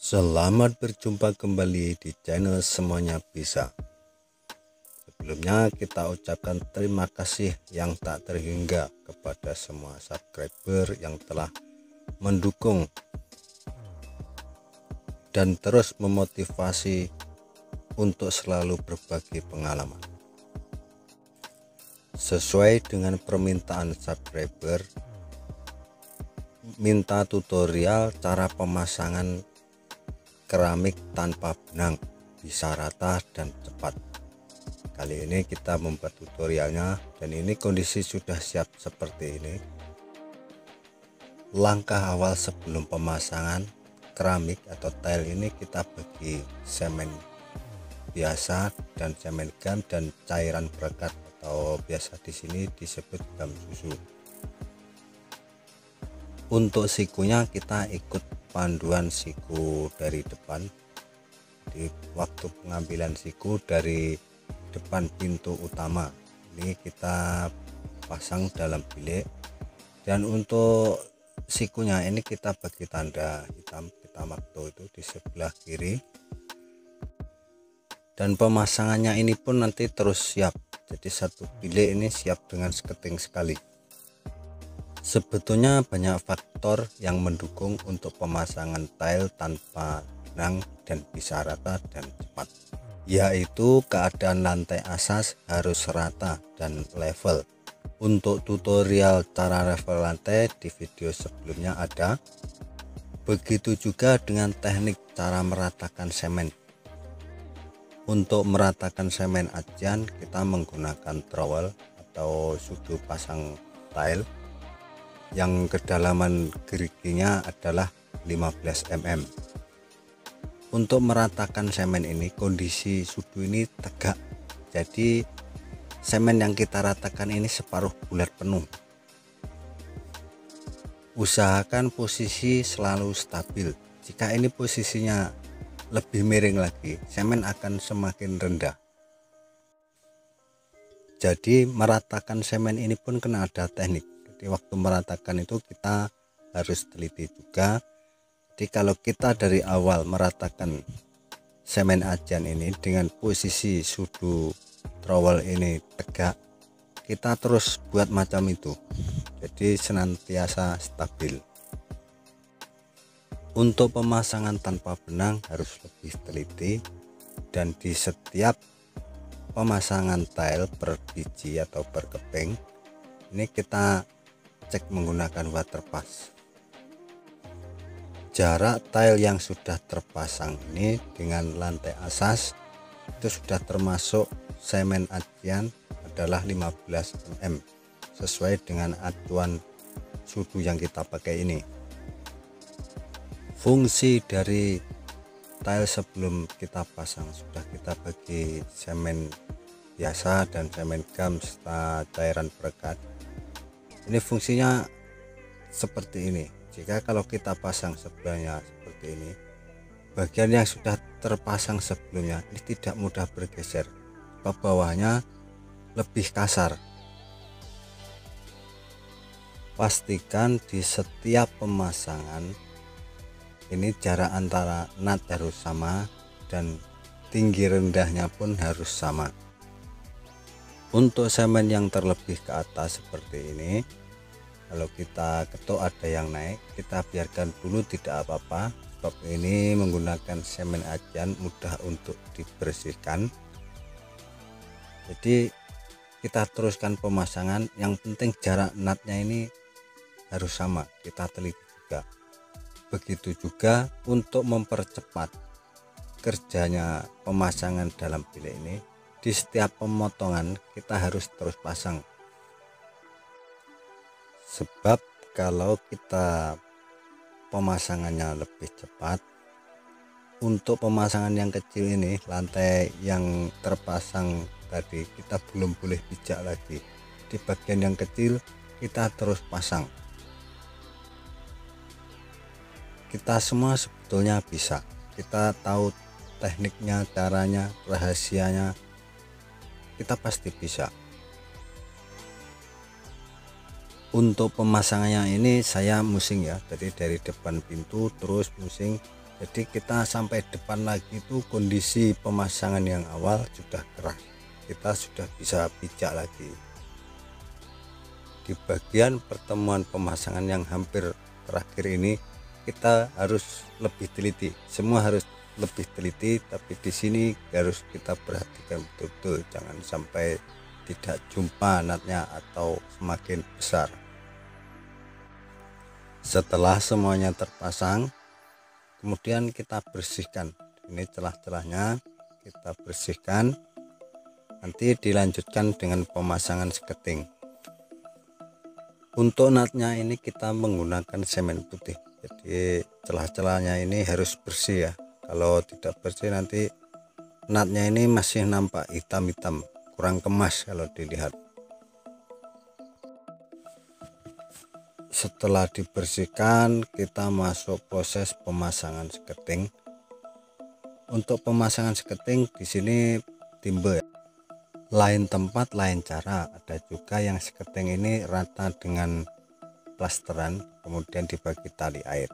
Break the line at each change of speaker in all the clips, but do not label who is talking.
Selamat berjumpa kembali di channel Semuanya Bisa. Sebelumnya kita ucapkan terima kasih yang tak terhingga kepada semua subscriber yang telah mendukung dan terus memotivasi untuk selalu berbagi pengalaman. Sesuai dengan permintaan subscriber, minta tutorial cara pemasangan keramik tanpa benang bisa rata dan cepat. Kali ini kita membuat tutorialnya dan ini kondisi sudah siap seperti ini. Langkah awal sebelum pemasangan keramik atau tile ini kita bagi semen biasa dan semen gam dan cairan perekat atau biasa di sini disebut gam susu. Untuk sikunya kita ikut panduan siku dari depan. Di waktu pengambilan siku dari depan pintu utama ini kita pasang dalam bilik, dan untuk sikunya ini kita bagi tanda hitam, kita makto itu di sebelah kiri, dan pemasangannya ini pun nanti terus siap, jadi satu bilik ini siap dengan seketing sekali. Sebetulnya banyak faktor yang mendukung untuk pemasangan tile tanpa benang dan bisa rata dan cepat, yaitu keadaan lantai asas harus rata dan level. Untuk tutorial cara level lantai di video sebelumnya ada. Begitu juga dengan teknik cara meratakan semen. Untuk meratakan semen ajian kita menggunakan trowel atau sudu pasang tile yang kedalaman geriginya adalah 15 mm. Untuk meratakan semen ini kondisi sudu ini tegak, jadi semen yang kita ratakan ini separuh bulat penuh. Usahakan posisi selalu stabil. Jika ini posisinya lebih miring lagi, semen akan semakin rendah. Jadi meratakan semen ini pun kena ada teknik. Di waktu meratakan itu kita harus teliti juga. Jadi kalau kita dari awal meratakan semen ajian ini dengan posisi sudu trowel ini tegak, kita terus buat macam itu, jadi senantiasa stabil. Untuk pemasangan tanpa benang harus lebih teliti, dan di setiap pemasangan tile per biji atau per keping ini kita cek menggunakan water pass. Jarak tile yang sudah terpasang ini dengan lantai asas itu sudah termasuk semen ajian adalah 15 mm sesuai dengan acuan sudu yang kita pakai ini. Fungsi dari tile sebelum kita pasang sudah kita bagi semen biasa dan semen gam serta cairan perekat. Ini fungsinya seperti ini. Jika kalau kita pasang sebelahnya seperti ini, bagian yang sudah terpasang sebelumnya ini tidak mudah bergeser, ke bawahnya lebih kasar. Pastikan di setiap pemasangan ini jarak antara nut harus sama dan tinggi rendahnya pun harus sama. Untuk semen yang terlebih ke atas seperti ini, kalau kita ketuk ada yang naik, kita biarkan dulu tidak apa-apa, sebab ini menggunakan semen ajian mudah untuk dibersihkan. Jadi kita teruskan pemasangan, yang penting jarak nutnya ini harus sama, kita teliti juga. Begitu juga untuk mempercepat kerjanya pemasangan dalam bilik ini, di setiap pemotongan kita harus terus pasang, sebab kalau kita pemasangannya lebih cepat, untuk pemasangan yang kecil ini lantai yang terpasang tadi kita belum boleh pijak lagi, di bagian yang kecil kita terus pasang. Kita semua sebetulnya bisa, kita tahu tekniknya, caranya, rahasianya, kita pasti bisa. Untuk pemasangannya ini saya musing ya, jadi dari depan pintu terus musing Jadi kita sampai depan lagi itu kondisi pemasangan yang awal sudah keras, kita sudah bisa pijak lagi. Di bagian pertemuan pemasangan yang hampir terakhir ini kita harus lebih teliti, semua harus lebih teliti, tapi di sini harus kita perhatikan betul-betul jangan sampai tidak jumpa natnya atau semakin besar. Setelah semuanya terpasang, kemudian kita bersihkan ini celah-celahnya, kita bersihkan, nanti dilanjutkan dengan pemasangan sketing. Untuk natnya ini kita menggunakan semen putih, jadi celah-celahnya ini harus bersih ya. Kalau tidak bersih nanti natnya ini masih nampak hitam-hitam, kurang kemas kalau dilihat. Setelah dibersihkan, kita masuk proses pemasangan sketing. Untuk pemasangan sketing di sini timbel ya. Lain tempat lain cara, ada juga yang sketing ini rata dengan plasteran kemudian dibagi tali air.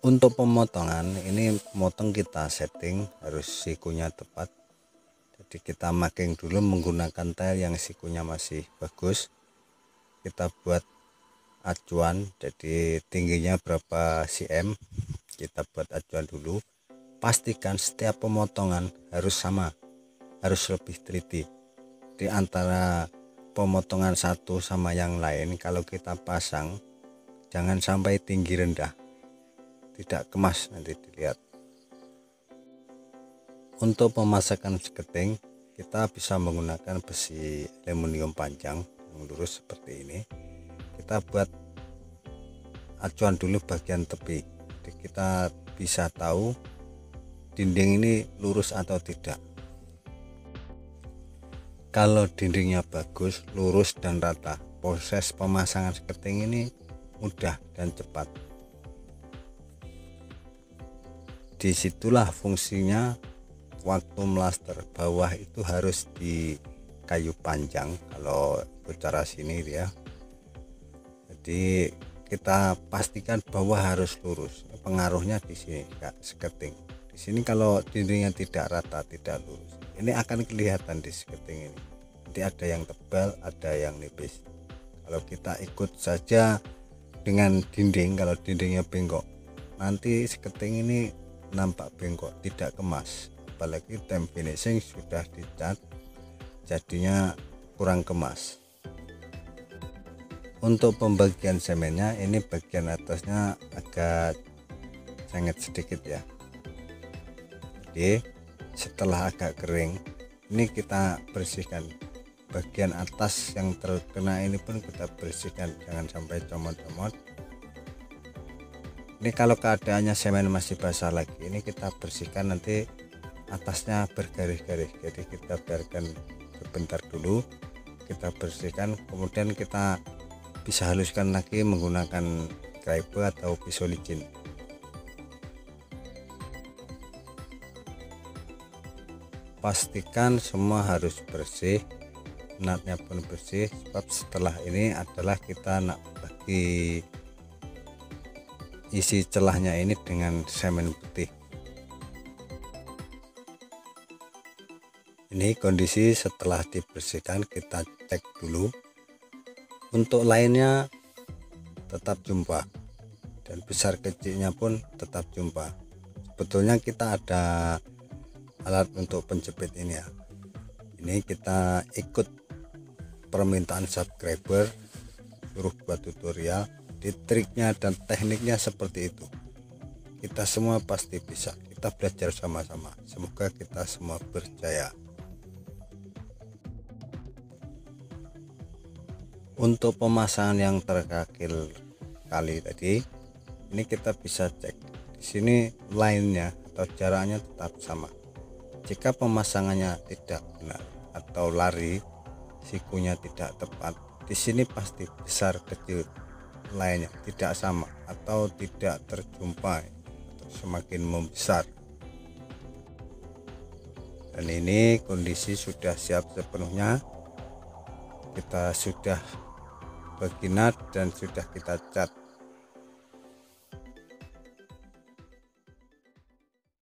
Untuk pemotongan ini motong kita setting harus sikunya tepat, jadi kita marking dulu menggunakan tile yang sikunya masih bagus. Kita buat acuan, jadi tingginya berapa cm kita buat acuan dulu. Pastikan setiap pemotongan harus sama, harus lebih teliti di antara pemotongan satu sama yang lain. Kalau kita pasang jangan sampai tinggi rendah, tidak kemas nanti dilihat. Untuk pemasangan sketing kita bisa menggunakan besi aluminium panjang yang lurus seperti ini. Kita buat acuan dulu bagian tepi, jadi kita bisa tahu dinding ini lurus atau tidak. Kalau dindingnya bagus, lurus dan rata, proses pemasangan sketing ini mudah dan cepat. Disitulah fungsinya waktu melaster, bawah itu harus di kayu panjang kalau bicara sini ya. Jadi kita pastikan bawah harus lurus, pengaruhnya di sini enggak sketing. Di sini kalau dindingnya tidak rata, tidak lurus, ini akan kelihatan di sketing ini. Nanti ada yang tebal, ada yang nipis. Kalau kita ikut saja dengan dinding, kalau dindingnya bengkok, nanti sketing ini nampak bengkok, tidak kemas. Apalagi time finishing sudah dicat, jadinya kurang kemas. Untuk pembagian semennya ini bagian atasnya agak sengit sedikit ya. Jadi setelah agak kering ini kita bersihkan, bagian atas yang terkena ini pun kita bersihkan, jangan sampai comot-comot. Ini kalau keadaannya semen masih basah lagi, ini kita bersihkan, nanti atasnya bergaris-garis, jadi kita biarkan sebentar dulu, kita bersihkan, kemudian kita bisa haluskan lagi menggunakan scraper atau pisau licin. Pastikan semua harus bersih, natnya pun bersih, sebab setelah ini adalah kita nak bagi isi celahnya ini dengan semen putih. Ini kondisi setelah dibersihkan, kita cek dulu. Untuk lainnya tetap jumpa, dan besar kecilnya pun tetap jumpa. Sebetulnya kita ada alat untuk penjepit ini ya. Ini kita ikut permintaan subscriber, suruh buat tutorial, di triknya dan tekniknya seperti itu. Kita semua pasti bisa, kita belajar sama-sama, semoga kita semua berjaya. Untuk pemasangan yang terkakil kali tadi, ini kita bisa cek di sini line-nya atau jaraknya tetap sama. Jika pemasangannya tidak benar atau lari, sikunya tidak tepat, di sini pasti besar kecil lainnya tidak sama atau tidak terjumpai atau semakin membesar. Dan ini kondisi sudah siap sepenuhnya, kita sudah bagi nut dan sudah kita cat.